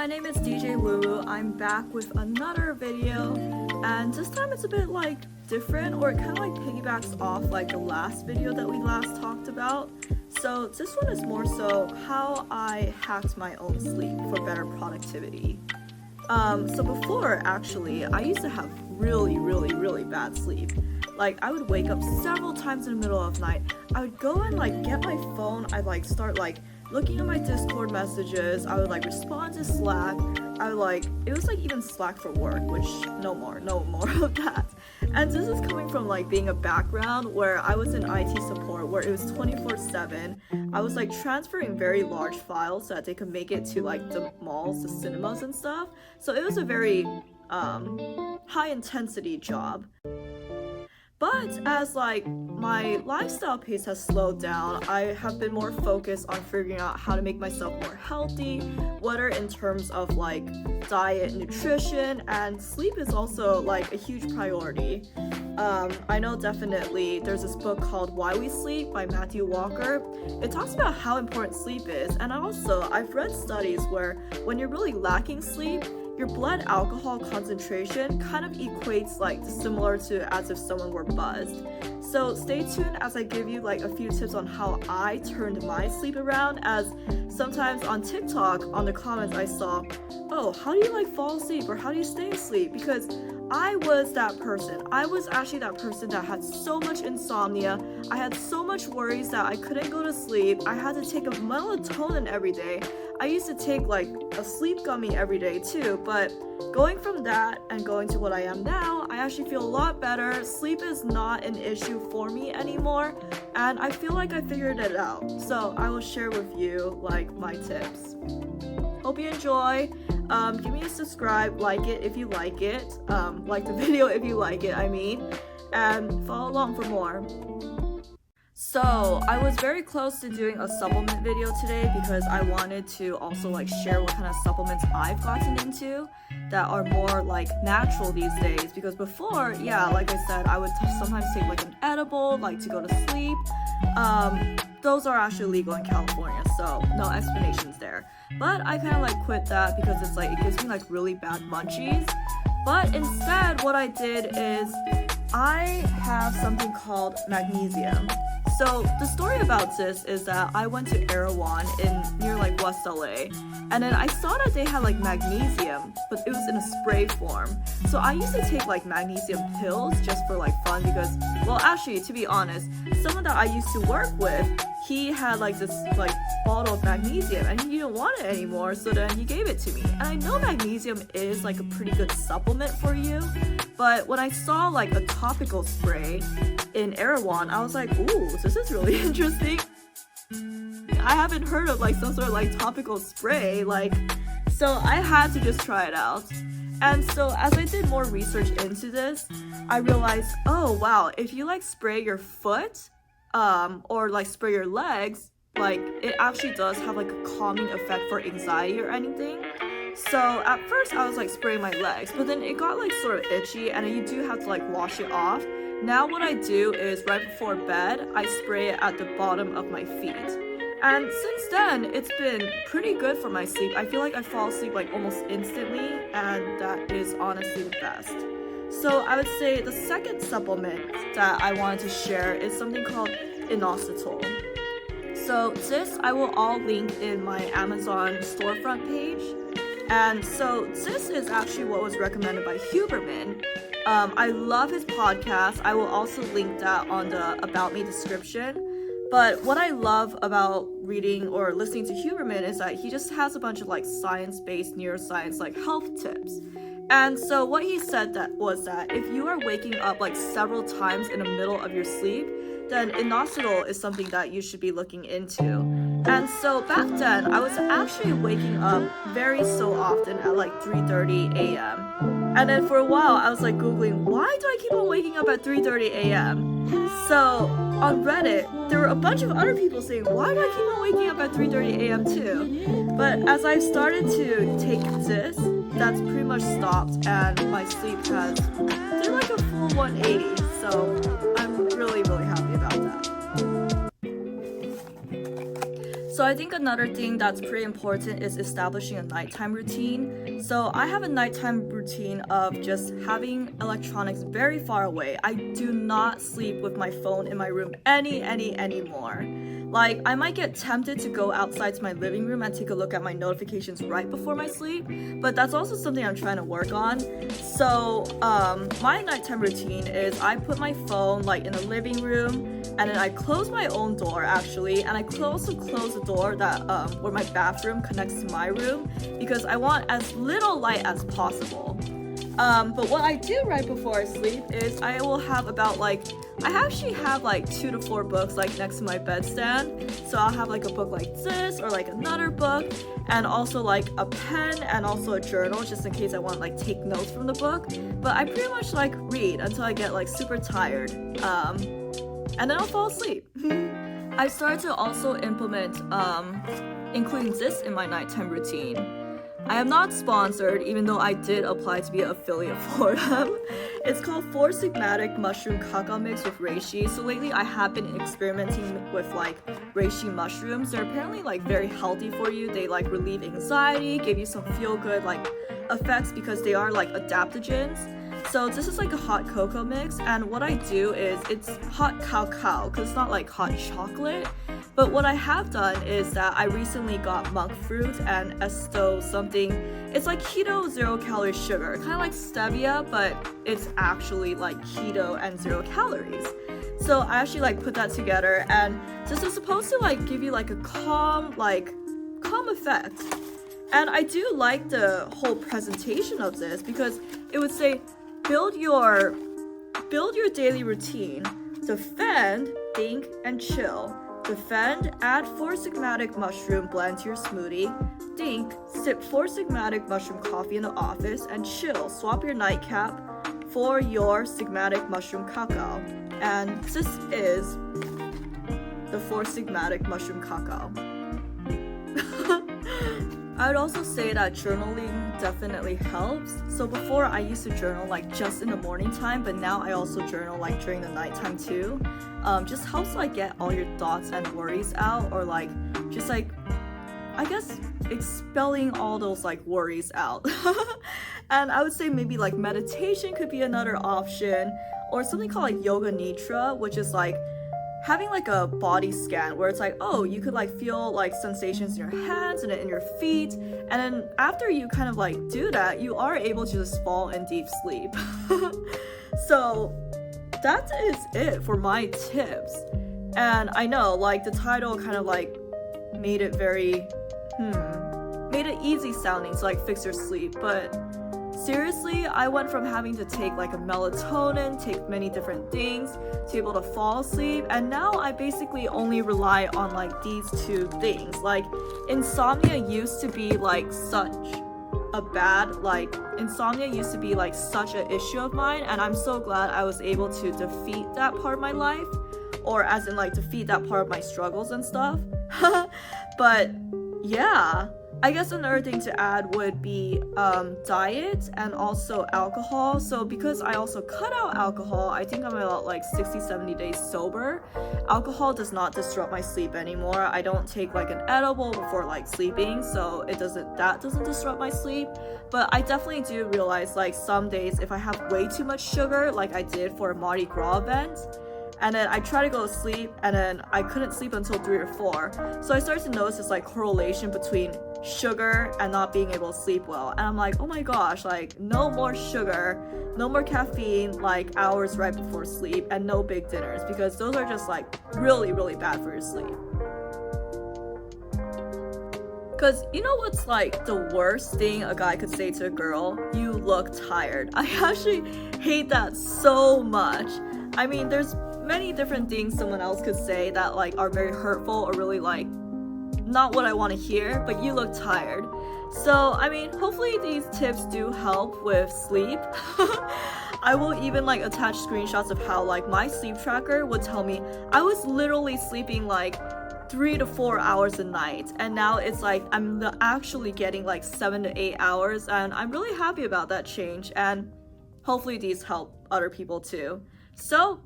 my name is DJ Wuwu. I'm back with another video, and this time it's a bit like different, or it kind of like piggybacks off like the last video that we last talked about. So this one is more so how I hacked my own sleep for better productivity. So before, actually, I used to have really bad sleep. Like, I would wake up several times in the middle of the night. I would go and like get my phone. I'd like start like looking at my Discord messages. I would like respond to Slack. I would like, it was like even Slack for work, which no more of that. And this is coming from like being a background where I was in IT support, where it was 24/7. I was like transferring very large files so that they could make it to like the malls, the cinemas and stuff. So it was a very high intensity job. But as like my lifestyle pace has slowed down, I have been more focused on figuring out how to make myself more healthy, whether in terms of like diet, nutrition, and sleep is also like a huge priority. I know definitely there's this book called Why We Sleep by Matthew Walker. It talks about how important sleep is, and also I've read studies where when you're really lacking sleep, your blood alcohol concentration kind of equates like similar to as if someone were buzzed. So stay tuned as I give you like a few tips on how I turned my sleep around, as sometimes on TikTok on the comments I saw, oh, how do you like fall asleep, or how do you stay asleep? Because I was that person. I was actually that person that had so much insomnia. I had so much worries that I couldn't go to sleep. I had to take a melatonin every day. I used to take like a sleep gummy every day too, but going from that and going to what I am now, I actually feel a lot better. Sleep is not an issue for me anymore, and I feel like I figured it out. So I will share with you like my tips. Hope you enjoy. Give me a subscribe, like it if you like it, like the video if you like it, I mean, and follow along for more. So I was very close to doing a supplement video today because I wanted to also like share what kind of supplements I've gotten into that are more like natural these days, because before, yeah, like I said, I would sometimes take like an edible like to go to sleep. Those are actually legal in California, so no explanations there. But I kind of like quit that because it's like it gives me like really bad munchies. But instead what I did is I have something called magnesium. So the story about this is that I went to Erewhon near like West LA, and then I saw that they had like magnesium, but it was in a spray form. So I used to take like magnesium pills just for like fun because, well, actually, to be honest, someone that I used to work with, he had like this like bottle of magnesium and he didn't want it anymore, so then he gave it to me. And I know magnesium is like a pretty good supplement for you, but when I saw like a topical spray in Erewhon, I was like, ooh, this is really interesting. I haven't heard of like some sort of like topical spray, like, so I had to just try it out. And so as I did more research into this, I realized, oh wow, if you like spray your foot, or like spray your legs, like it actually does have like a calming effect for anxiety or anything. So at first I was like spraying my legs, but then it got like sort of itchy and you do have to like wash it off. Now what I do is right before bed, I spray it at the bottom of my feet. And since then, it's been pretty good for my sleep. I feel like I fall asleep like almost instantly, and that is honestly the best. So I would say the second supplement that I wanted to share is something called inositol. So this I will all link in my Amazon storefront page. And so this is actually what was recommended by Huberman. I love his podcast. I will also link that on the About Me description. But what I love about reading or listening to Huberman is that he just has a bunch of like science-based neuroscience like health tips. And so what he said that was that if you are waking up like several times in the middle of your sleep, then inositol is something that you should be looking into. And so back then, I was actually waking up very so often at like 3:30 a.m. And then for a while, I was like Googling, why do I keep on waking up at 3:30 a.m.? So on Reddit, there were a bunch of other people saying, why do I keep on waking up at 3:30 a.m. too? But as I've started to take this, that's pretty much stopped, and my sleep has did like a full 180. So I'm really happy about that. So I think another thing that's pretty important is establishing a nighttime routine. So I have a nighttime routine of just having electronics very far away. I do not sleep with my phone in my room anymore. Like, I might get tempted to go outside to my living room and take a look at my notifications right before my sleep, but that's also something I'm trying to work on. So my nighttime routine is I put my phone like in the living room, and then I close my own door actually, and I also close the door that where my bathroom connects to my room, because I want as little light as possible. But what I do right before I sleep is I will have about like, I actually have like 2 to 4 books like next to my bedstand. So I'll have like a book like this or like another book, and also like a pen and also a journal just in case I want to like take notes from the book. But I pretty much like read until I get like super tired. And then I'll fall asleep. I started to also implement including this in my nighttime routine. I am not sponsored, even though I did apply to be an affiliate for them. It's called 4 Sigmatic Mushroom Cacao Mix with reishi. So lately I have been experimenting with like reishi mushrooms. They're apparently like very healthy for you. They like relieve anxiety, give you some feel-good like effects because they are like adaptogens. So this is like a hot cocoa mix, and what I do is it's hot cacao because it's not like hot chocolate. But what I have done is that I recently got monk fruit and esto something. It's like keto 0-calorie sugar, kind of like stevia, but it's actually like keto and 0 calories. So I actually like put that together, and this is supposed to like give you like a calm effect. And I do like the whole presentation of this because it would say build your daily routine, defend, think, and chill. Defend, add 4 Sigmatic mushroom blend to your smoothie. Think, sip 4 Sigmatic mushroom coffee in the office. And chill, swap your nightcap for your Sigmatic mushroom cacao. And this is the 4 Sigmatic mushroom cacao. I would also say that journaling definitely helps. So before I used to journal like just in the morning time, but now I also journal like during the nighttime too. Just helps like get all your thoughts and worries out, or like just like, I guess, expelling all those like worries out. And I would say maybe like meditation could be another option, or something called like yoga nidra, which is like having like a body scan where it's like, oh, you could like feel like sensations in your hands and in your feet, and then after you kind of like do that, you are able to just fall in deep sleep. So that is it for my tips. And I know like the title kind of like made it very made it easy sounding to like fix your sleep, but seriously, I went from having to take like a melatonin, take many different things to be able to fall asleep, and now I basically only rely on like these 2 things. Like insomnia used to be like such an issue of mine, and I'm so glad I was able to defeat that part of my life, or as in like defeat that part of my struggles and stuff. But yeah, I guess another thing to add would be diet and also alcohol. So because I also cut out alcohol, I think I'm about like 60-70 days sober. Alcohol does not disrupt my sleep anymore. I don't take like an edible before like sleeping, so that doesn't disrupt my sleep. But I definitely do realize like some days if I have way too much sugar, like I did for a Mardi Gras event, and then I try to go to sleep and then I couldn't sleep until 3 or 4. So I started to notice this like correlation between sugar and not being able to sleep well. And I'm like, oh my gosh, like no more sugar, no more caffeine like hours right before sleep, and no big dinners, because those are just like really, really bad for your sleep. Because you know what's like the worst thing a guy could say to a girl? You look tired. I actually hate that so much. I mean, there's many different things someone else could say that like are very hurtful or really like not what I want to hear, but you look tired. So I mean, hopefully these tips do help with sleep. I will even like attach screenshots of how like my sleep tracker would tell me I was literally sleeping like 3 to 4 hours a night, and now it's like I'm actually getting like 7 to 8 hours, and I'm really happy about that change, and hopefully these help other people too. So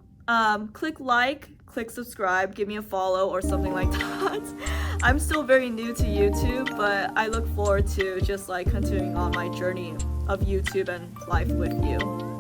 click like, click subscribe, give me a follow or something like that. I'm still very new to YouTube, but I look forward to just like continuing on my journey of YouTube and life with you.